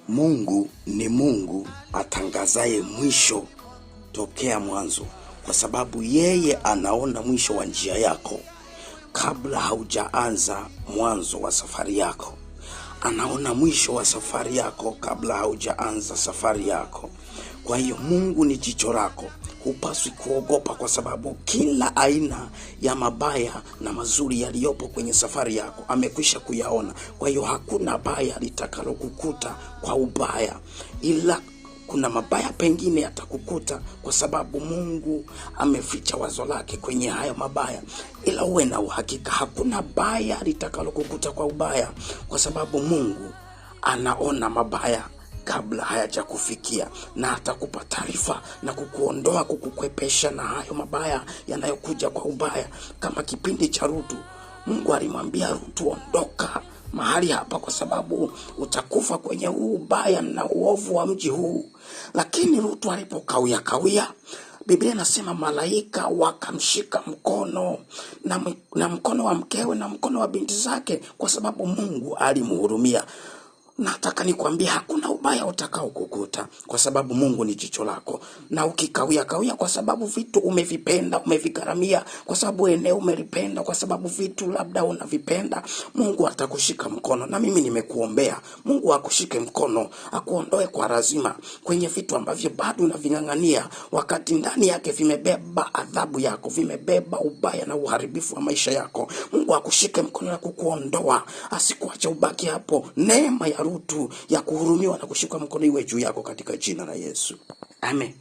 Mungu ni Mungu atangazaye mwisho tokea mwanzo, kwa sababu yeye anaona mwisho wa njia yako kabla haujaanza mwanzo wa safari yako. Anaona mwisho wa safari yako kabla haujaanza safari yako. Kwa hiyo Mungu ni jicho lako. Hupaswi kuogopa, kwa sababu kila aina ya mabaya na mazuri yaliyopo kwenye safari yako amekwisha kuyaona. Kwa hiyo hakuna baya litakalokukuta kwa ubaya, ila kuna mabaya pengine yatakukuta kwa sababu Mungu ameficha wazo lake kwenye hayo mabaya. Ila uwe na uhakika hakuna baya litakalokukuta kwa ubaya, kwa sababu Mungu anaona mabaya kabla hayajakufikia, na atakupa taarifa na kukuondoa, kukukwepesha na hayo mabaya yanayokuja kwa ubaya. Kama kipindi cha Rutu, Mungu alimwambia Rutu, ondoka mahali hapa kwa sababu utakufa kwenye huu ubaya na uovu wa mji huu. Lakini Rutu alipokawia, Biblia inasema malaika wakamshika mkono na mkono wa mkewe na mkono wa binti zake, kwa sababu Mungu alimhurumia. Nataka nikwambie hakuna ubaya utakao kukuta, kwa sababu Mungu ni jicho lako. Na ukikawia kwa sababu vitu umevipenda, umevigharamia, kwa sababu eneo umelipenda, kwa sababu vitu labda unavipenda, Mungu atakushika mkono. Na mimi nimekuombea Mungu akushike mkono, akuondoe kwa lazima kwenye vitu ambavyo bado unavingangania, wakati ndani yake vimebeba adhabu yako, vimebeba ubaya na uharibifu wa maisha yako. Mungu akushike mkono na kukuondoa, asikuache ubaki hapo. Neema ya Rutu ya kuhurumiwa na kushika mkono iwe juu yako katika jina la Yesu. Amen.